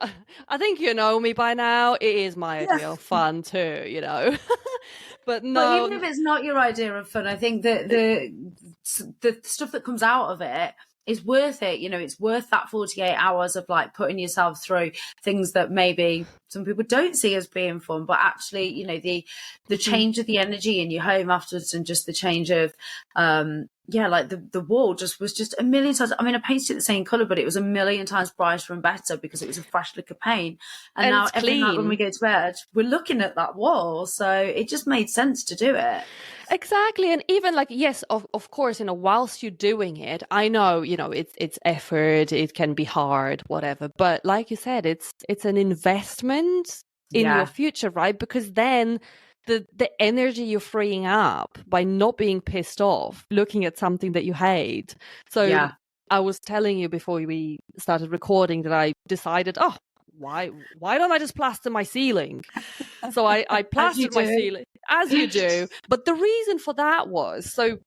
I think you know me by now. It is my idea of fun too, you know. But no, but even if it's not your idea of fun, I think that the stuff that comes out of it is worth it. You know, it's worth that 48 hours of like putting yourself through things that maybe some people don't see as being fun, but actually, you know, the change of the energy in your home afterwards, and just the change of like the wall just was just a million times. I mean, I painted it the same colour, but it was a million times brighter and better because it was a fresh lick of paint. And now every night when we go to bed, we're looking at that wall. So it just made sense to do it. Exactly. And even like, yes, of course, you know, whilst you're doing it, I know, you know, it's effort, it can be hard, whatever. But like you said, it's an investment in your future, right? Because then the energy you're freeing up by not being pissed off, looking at something that you hate. So I was telling you before we started recording that I decided, why don't I just plaster my ceiling? So I plastered my ceiling, as you do. But the reason for that was, so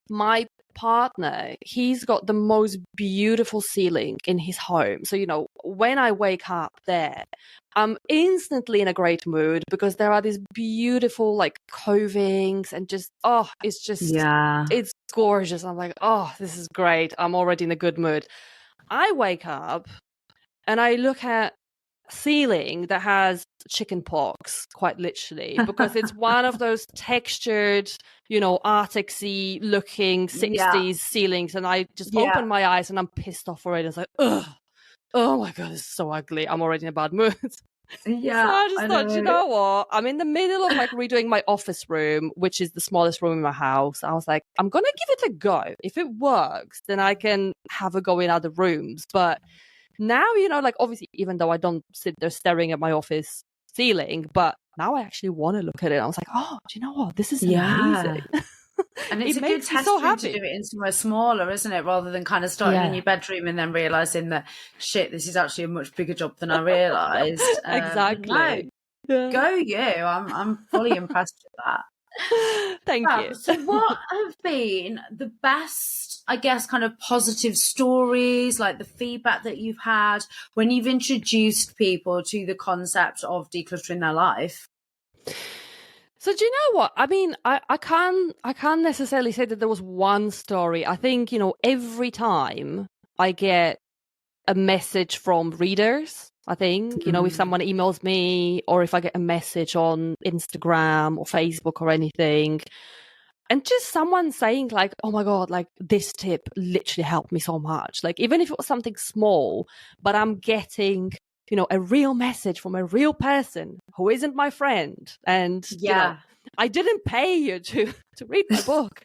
my partner, he's got the most beautiful ceiling in his home. So, you know, when I wake up there, I'm instantly in a great mood because there are these beautiful like covings and just, it's gorgeous. I'm like, this is great. I'm already in a good mood. I wake up and I look at ceiling that has chicken pox, quite literally, because it's one of those textured, you know, artsy looking 60s ceilings, and I just open my eyes and I'm pissed off already. It's like, oh my god, this is so ugly. I'm already in a bad mood. So I just thought, you know what? I'm in the middle of like redoing my office room, which is the smallest room in my house. I was like, I'm gonna give it a go. If it works, then I can have a go in other rooms. But now, you know, like obviously, even though I don't sit there staring at my office ceiling, but now I actually want to look at it. I was like, do you know what? This is amazing. And it's a good test to do it in somewhere smaller, isn't it? Rather than kind of starting in your bedroom and then realising that, shit, this is actually a much bigger job than I realised. Exactly. Go you. I'm fully impressed with that. Thank you. So what have been the best, I guess, kind of positive stories, like the feedback that you've had when you've introduced people to the concept of decluttering their life? So do you know what? I mean, I can't necessarily say that there was one story. I think, you know, every time I get a message from readers, I think, you know, if someone emails me or if I get a message on Instagram or Facebook or anything, and just someone saying like, oh my God, like this tip literally helped me so much. Like, even if it was something small, but I'm getting, you know, a real message from a real person who isn't my friend. And, you know, I didn't pay you to read my book.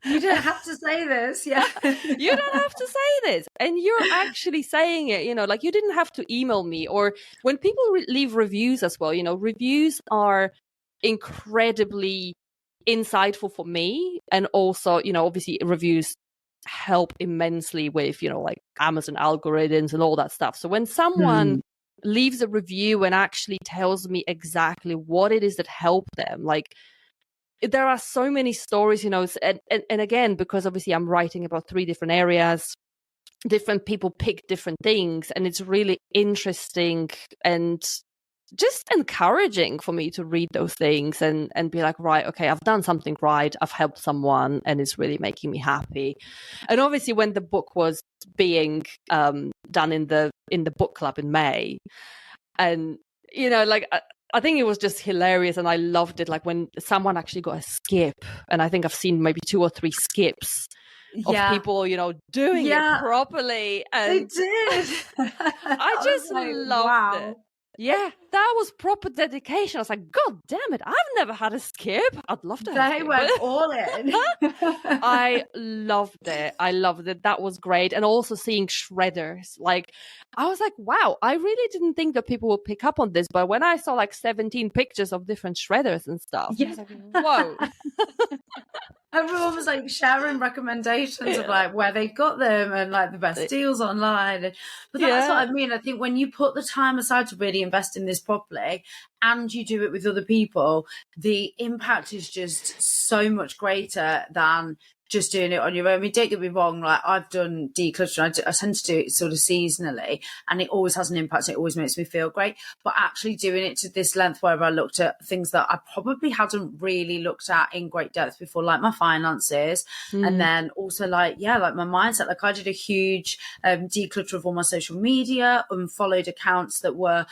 You don't have to say this. Yeah. You don't have to say this. And you're actually saying it, you know, like you didn't have to email me. Or when people leave reviews as well, you know, reviews are incredibly insightful for me. And also, you know, obviously reviews help immensely with, you know, like Amazon algorithms and all that stuff. So when someone leaves a review and actually tells me exactly what it is that helped them, like, there are so many stories, you know, and again, because obviously I'm writing about 3 different areas, different people pick different things, and it's really interesting and just encouraging for me to read those things and be like, right, okay, I've done something right, I've helped someone, and it's really making me happy. And obviously when the book was being done in the book club in May, and like I think it was just hilarious, and I loved it. Like when someone actually got a skip, and I think I've seen maybe 2 or 3 skips of people, doing it properly. And they did. I just loved it. Yeah, that was proper dedication. I was like, God damn it, I've never had a skip. I'd love to have a skip. They went all in. I loved it. That was great. And also seeing shredders. Like, I was like, wow, I really didn't think that people would pick up on this. But when I saw like 17 pictures of different shredders and stuff, I was like, whoa. Everyone was like sharing recommendations of like where they got them and like the best deals online. But that's what I mean. I think when you put the time aside to really invest in this properly and you do it with other people, the impact is just so much greater than just doing it on your own. I mean, don't get me wrong, like I've done decluttering. I tend to do it sort of seasonally, and it always has an impact. It always makes me feel great. But actually doing it to this length where I looked at things that I probably hadn't really looked at in great depth before, like my finances, and then also like my mindset. Like I did a huge declutter of all my social media, unfollowed accounts that were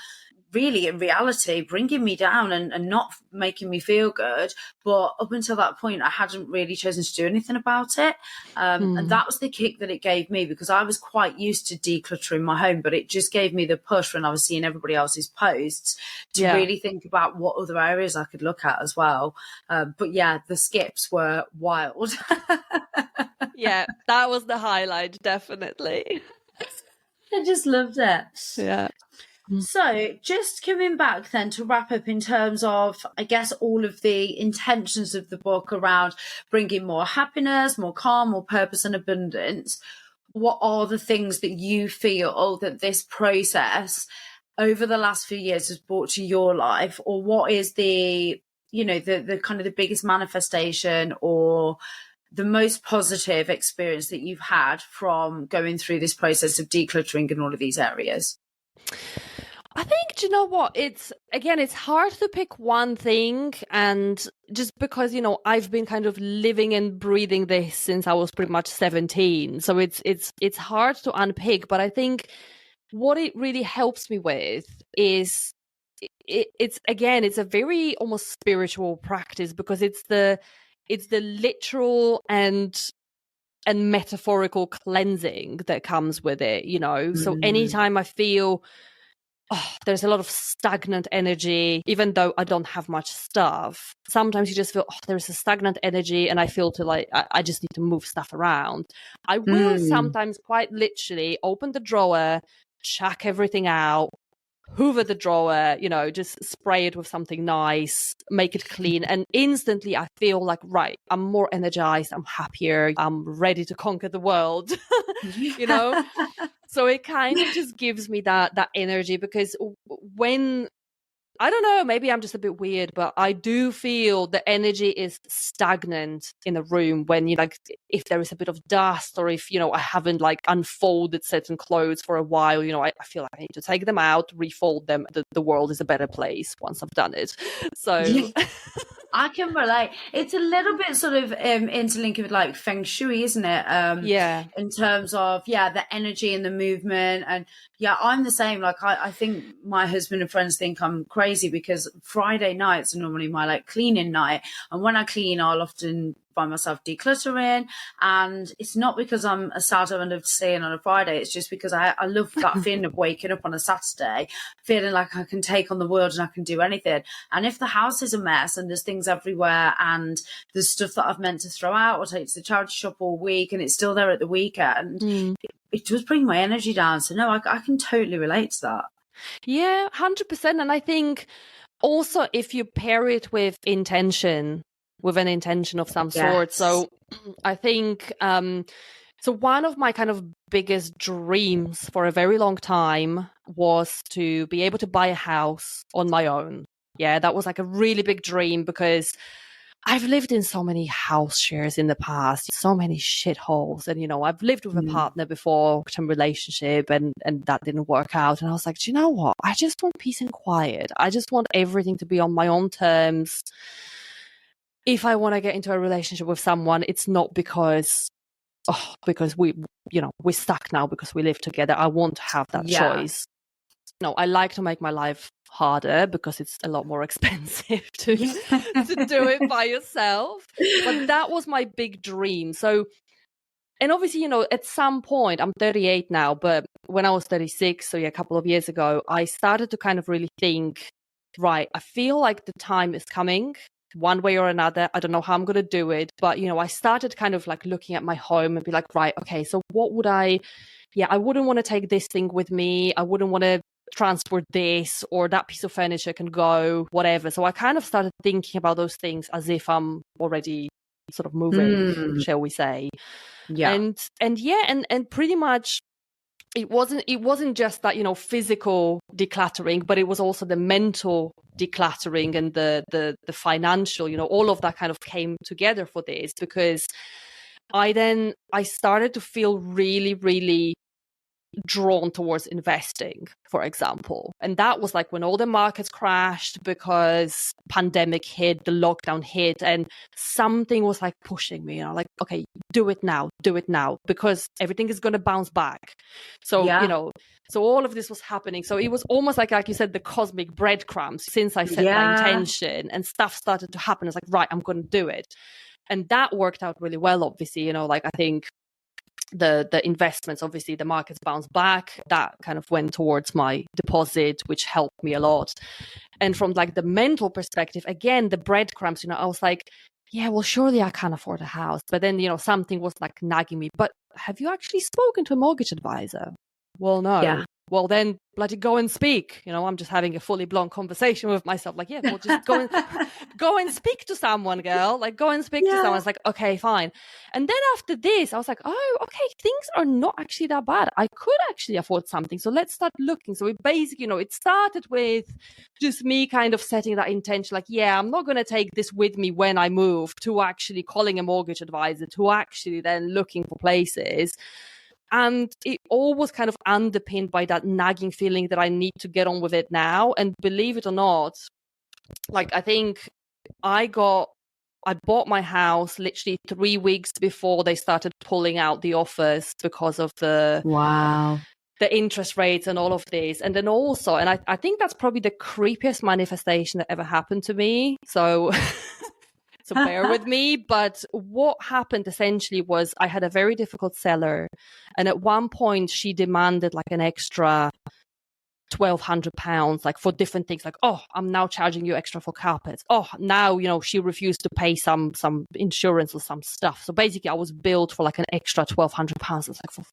really in reality bringing me down and not making me feel good. But up until that point, I hadn't really chosen to do anything about it. And that was the kick that it gave me, because I was quite used to decluttering my home, but it just gave me the push when I was seeing everybody else's posts to really think about what other areas I could look at as well. But yeah, the skips were wild. Yeah, that was the highlight, definitely. I just loved it. Yeah. So just coming back then to wrap up in terms of, I guess, all of the intentions of the book around bringing more happiness, more calm, more purpose and abundance, what are the things that you feel that this process over the last few years has brought to your life? Or what is the kind of the biggest manifestation or the most positive experience that you've had from going through this process of decluttering in all of these areas? I think, do you know what? It's hard to pick one thing, and just because, I've been kind of living and breathing this since I was pretty much 17. So it's hard to unpick, but I think what it really helps me with is it's a very almost spiritual practice, because it's the literal and metaphorical cleansing that comes with it, So anytime I feel there's a lot of stagnant energy, even though I don't have much stuff, sometimes you just feel there's a stagnant energy, and I feel I just need to move stuff around. I will sometimes quite literally open the drawer, chuck everything out, hoover the drawer, just spray it with something nice, make it clean, and instantly I feel like, right, I'm more energized, I'm happier, I'm ready to conquer the world. So it kind of just gives me that energy, because when, I don't know, maybe I'm just a bit weird, but I do feel the energy is stagnant in a room when if there is a bit of dust, or if, I haven't unfolded certain clothes for a while, I feel like I need to take them out, refold them. The world is a better place once I've done it. So I can relate. It's a little bit sort of interlinked with feng shui, isn't it? In terms of, the energy and the movement. And I'm the same. I think my husband and friends think I'm crazy, because Friday nights are normally my cleaning night. And when I clean, I'll often find myself decluttering. And it's not because I'm a saddo and love to stay in on a Friday. It's just because I love that feeling of waking up on a Saturday, feeling like I can take on the world and I can do anything. And if the house is a mess and there's things everywhere and there's stuff that I've meant to throw out or take to the charity shop all week and it's still there at the weekend, it does bring my energy down. So no, I can totally relate to that. Yeah, 100%. And I think also if you pair it with an intention of some sort. So I think, so one of my kind of biggest dreams for a very long time was to be able to buy a house on my own. Yeah, that was a really big dream, because I've lived in so many house shares in the past, so many shitholes. And, I've lived with a partner before, long-term relationship, and that didn't work out. And I was like, do you know what? I just want peace and quiet. I just want everything to be on my own terms. If I want to get into a relationship with someone, it's not because we're stuck now because we live together. I want to have that choice. no, I like to make my life harder because it's a lot more expensive to do it by yourself. But that was my big dream. So, and obviously, at some point, I'm 38 now, but when I was 36, so a couple of years ago, I started to kind of really think, right, I feel like the time is coming one way or another. I don't know how I'm going to do it, but, I started kind of like looking at my home and be like, right, okay, so what would I wouldn't want to take this thing with me. I wouldn't want to transport this, or that piece of furniture can go, whatever. So I kind of started thinking about those things as if I'm already sort of moving, shall we say. Yeah. And pretty much it wasn't just that, physical decluttering, but it was also the mental decluttering and the financial, all of that kind of came together for this, because I started to feel really, really drawn towards investing, for example. And that was like when all the markets crashed because pandemic hit, the lockdown hit, and something was like pushing me, like, okay, do it now, because everything is going to bounce back. So, so all of this was happening. So it was almost like you said, the cosmic breadcrumbs. Since I set my intention and stuff started to happen, it's like, right, I'm going to do it. And that worked out really well, obviously, like I think the investments, obviously the markets bounced back, that kind of went towards my deposit, which helped me a lot. And from like the mental perspective, again, the breadcrumbs, I was like, yeah, well, surely I can't afford a house. But then, something was like nagging me. But have you actually spoken to a mortgage advisor? Well, no. Yeah. Well, then bloody go and speak. I'm just having a fully blown conversation with myself. Like, yeah, well, just go and speak to someone, girl. Like, go and speak to someone. It's like, okay, fine. And then after this, I was like, oh, okay, things are not actually that bad. I could actually afford something. So let's start looking. So it basically, it started with just me kind of setting that intention. Like, yeah, I'm not going to take this with me when I move, to actually calling a mortgage advisor, to actually then looking for places. And it all was kind of underpinned by that nagging feeling that I need to get on with it now. And believe it or not, like, I think I bought my house literally 3 weeks before they started pulling out the offers because of the interest rates and all of this. And then also, and I think that's probably the creepiest manifestation that ever happened to me. So so bear with me. But what happened essentially was I had a very difficult seller. And at one point she demanded like an extra £1,200, like for different things. Like, oh, I'm now charging you extra for carpets. Oh, now, she refused to pay some insurance or some stuff. So basically I was billed for like an extra £1,200. It's like, for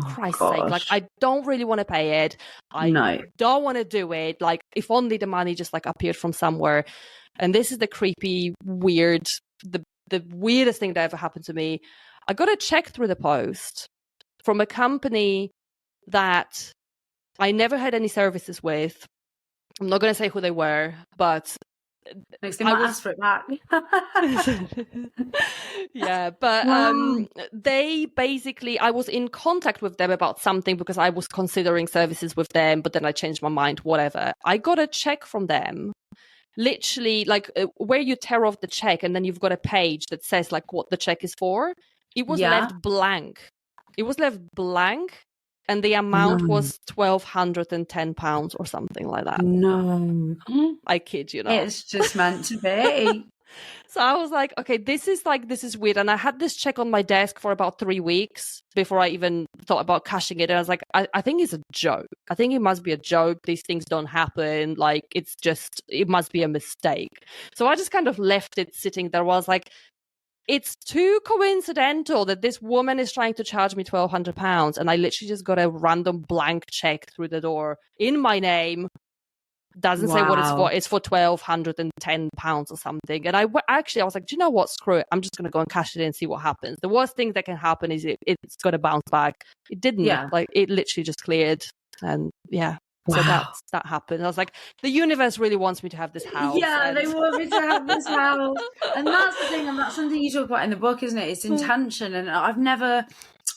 Christ's sake, like, I don't really want to pay it. I don't want to do it. Like, if only the money just like appeared from somewhere. And this is the creepy, weird, the weirdest thing that ever happened to me. I got a check through the post from a company that I never had any services with. I'm not going to say who they were, but next thing I might ask for it back. Yeah, but they basically, I was in contact with them about something because I was considering services with them, but then I changed my mind, whatever. I got a check from them. Literally, like, where you tear off the check and then you've got a page that says like what the check is for. It was left blank. And the amount was £1,210 or something like that. No. I kid you not. It's just meant to be. So I was like, okay, this is weird. And I had this check on my desk for about 3 weeks before I even thought about cashing it. And I was like, I think it's a joke. I think it must be a joke. These things don't happen. Like, it must be a mistake. So I just kind of left it sitting there. I was like, it's too coincidental that this woman is trying to charge me £1,200. And I literally just got a random blank check through the door in my name. Doesn't say what it's for. It's for £1,210 or something. And I was like, do you know what? Screw it. I'm just going to go and cash it in and see what happens. The worst thing that can happen is it's going to bounce back. It didn't. Yeah. Like, it literally just cleared. And yeah. So that happened. I was like, the universe really wants me to have this house. Yeah, they want me to have this house. And that's the thing, and that's something you talk about in the book, isn't it? It's intention. And I'd never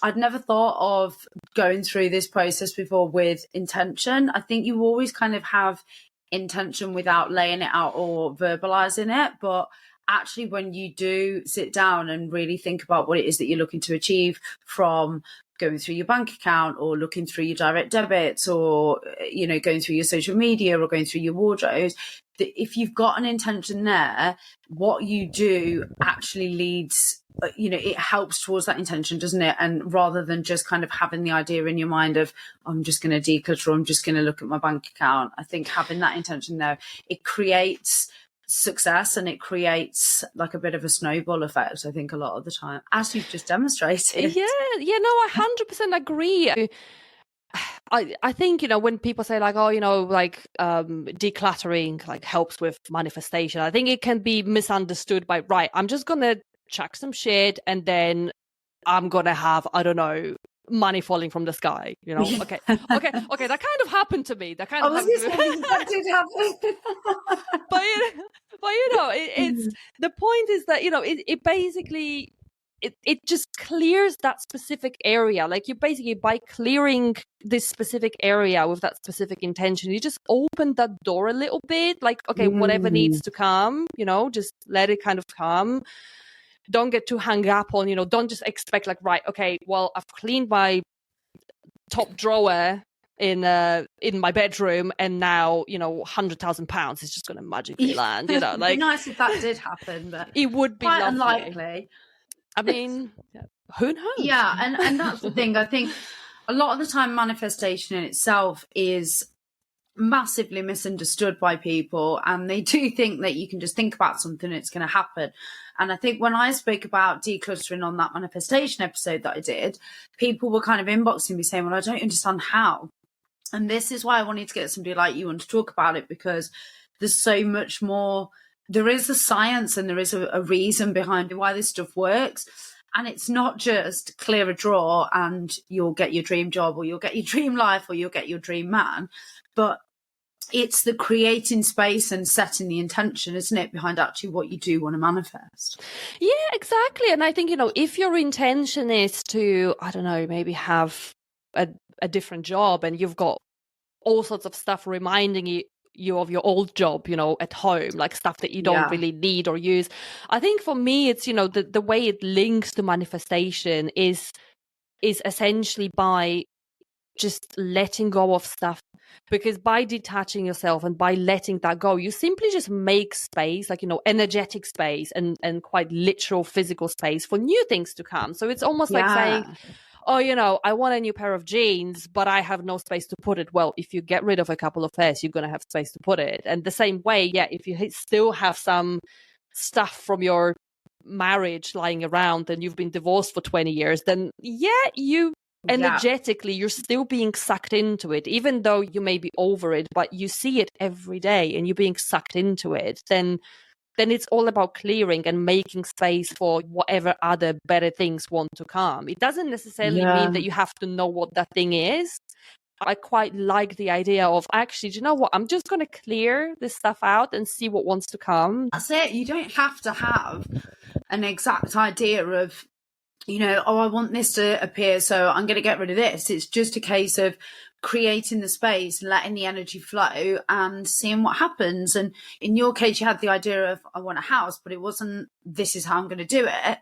thought of going through this process before with intention. I think you always kind of have intention without laying it out or verbalizing it. But actually, when you do sit down and really think about what it is that you're looking to achieve, from going through your bank account or looking through your direct debits or, going through your social media or going through your wardrobes, if you've got an intention there, what you do actually leads, it helps towards that intention, doesn't it? And rather than just kind of having the idea in your mind of, I'm just going to declutter, or I'm just going to look at my bank account, I think having that intention there, it creates success and it creates like a bit of a snowball effect, I think, a lot of the time, as you've just demonstrated. Yeah, no, I 100% agree. I think, when people say like, oh, decluttering like helps with manifestation, I think it can be misunderstood by, right, I'm just going to chuck some shit and then I'm going to have, I don't know, money falling from the sky, Okay, that kind of happened to me. That kind of happened to me. That did happen. but it's the point is that, it basically, it just clears that specific area. Like, you basically, by clearing this specific area with that specific intention, you just open that door a little bit. Like, okay, whatever needs to come, just let it kind of come. Don't get too hung up on, don't just expect like, right, okay, well, I've cleaned my top drawer in my bedroom and now, £100,000 is just going to magically land, like. It'd be nice if that did happen, but it would be quite lovely. Unlikely. I mean, who knows? Yeah, and that's the thing. I think a lot of the time manifestation in itself is massively misunderstood by people, and they do think that you can just think about something and it's going to happen. And I think when I spoke about decluttering on that manifestation episode that I did, people were kind of inboxing me saying, well, I don't understand how. And this is why I wanted to get somebody like you on to talk about it, because there's so much more. There is a science and there is a reason behind why this stuff works. And it's not just clear a drawer and you'll get your dream job or you'll get your dream life or you'll get your dream man. But it's the creating space and setting the intention, isn't it, behind actually what you do want to manifest. Yeah, exactly. And I think, if your intention is to, I don't know, maybe have a different job and you've got all sorts of stuff reminding you of your old job, at home, like stuff that you don't really need or use. I think for me, it's, the way it links to manifestation is essentially by just letting go of stuff. Because by detaching yourself and by letting that go, you simply just make space, like, energetic space and quite literal physical space for new things to come. So it's almost like saying, oh, I want a new pair of jeans, but I have no space to put it. Well, if you get rid of a couple of pairs, you're going to have space to put it. And the same way, if you still have some stuff from your marriage lying around and you've been divorced for 20 years, then you energetically, you're still being sucked into it, even though you may be over it, but you see it every day and you're being sucked into it. Then it's all about clearing and making space for whatever other better things want to come. It doesn't necessarily mean that you have to know what that thing is. I quite like the idea of, actually, do you know what? I'm just going to clear this stuff out and see what wants to come. That's it. You don't have to have an exact idea of, I want this to appear, so I'm going to get rid of this. It's just a case of creating the space, letting the energy flow and seeing what happens. And in your case, you had the idea of, I want a house, but it wasn't, this is how I'm going to do it.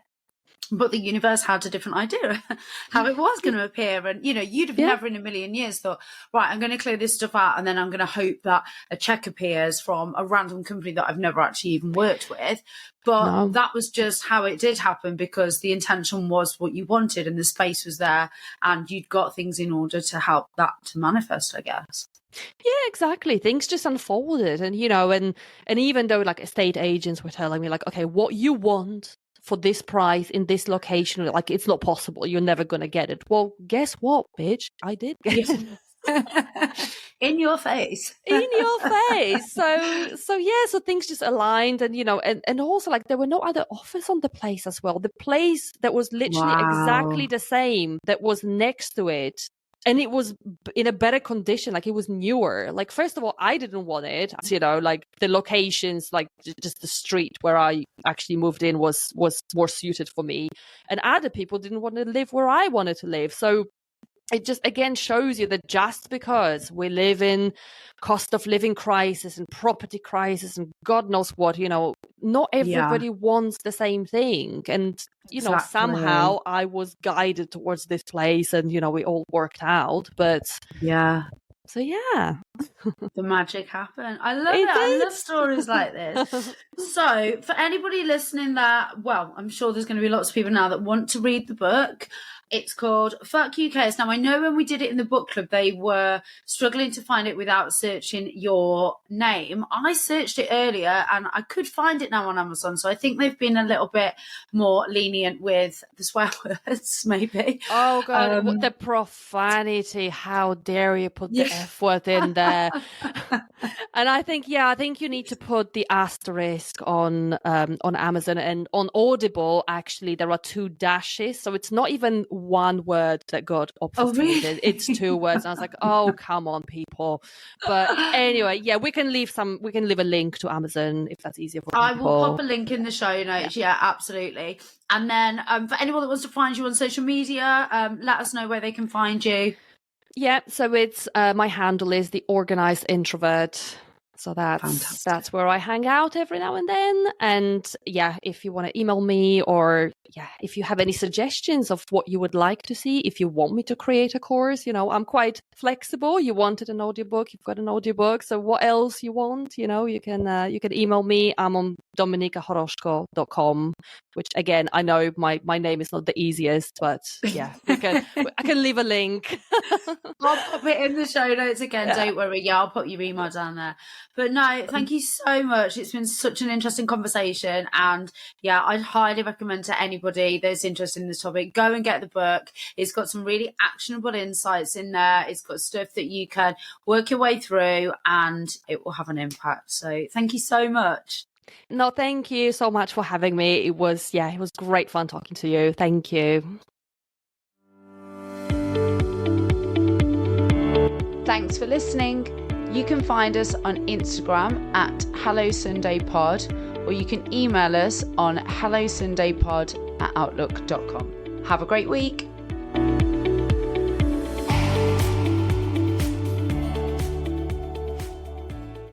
But the universe had a different idea how it was going to appear. And, you'd have never in a million years thought, right, I'm going to clear this stuff out and then I'm going to hope that a check appears from a random company that I've never actually even worked with. But that was just how it did happen, because the intention was what you wanted and the space was there and you'd got things in order to help that to manifest, I guess. Yeah, exactly. Things just unfolded. And, and even though like estate agents were telling me like, okay, what you want for this price in this location, like, it's not possible, you're never going to get it. Well, guess what, bitch? I did get it. In your face. In your face. So things just aligned. And, and also, like, there were no other offers on the place as well. The place that was literally exactly the same, that was next to it, and it was in a better condition, like it was newer. Like, first of all, I didn't want it, like the locations, like just the street where I actually moved in was more suited for me. And other people didn't want to live where I wanted to live. So it just again shows you that just because we live in cost of living crisis and property crisis and God knows what, not everybody wants the same thing. And, somehow I was guided towards this place and, we all worked out. But so, the magic happened. I love it. I love stories like this. So for anybody listening I'm sure there's going to be lots of people now that want to read the book. It's called Fuck UKs. Now, I know when we did it in the book club, they were struggling to find it without searching your name. I searched it earlier and I could find it now on Amazon. So I think they've been a little bit more lenient with the swear words, maybe. Oh, God, the profanity. How dare you put the F word in there? And I think you need to put the asterisk on Amazon, and on Audible, actually, there are 2 dashes. So it's not even one word that got obfuscated. Really? It's 2 words. And I was like, oh, come on, people. But anyway, we can leave a link to Amazon if that's easier for people. I will pop a link in the show notes. Yeah, absolutely. And then for anyone that wants to find you on social media, let us know where they can find you. Yeah, so it's my handle is the Organise Introvert. So that's where I hang out every now and then. And if you want to email me, or if you have any suggestions of what you would like to see, if you want me to create a course, I'm quite flexible. You wanted an audiobook, you've got an audiobook. So what else you want, you can email me. I'm on dominikachoroszko.com, which again, I know my name is not the easiest, but I can leave a link. I'll pop it in the show notes again. Don't worry. I'll put your email down there. But no, thank you so much. It's been such an interesting conversation. And I'd highly recommend to anybody that's interested in this topic, go and get the book. It's got some really actionable insights in there. It's got stuff that you can work your way through and it will have an impact. So thank you so much. No, thank you so much for having me. It was great fun talking to you. Thank you. Thanks for listening. You can find us on Instagram at HelloSundayPod, or you can email us on hellosundaypod@outlook.com. Have a great week.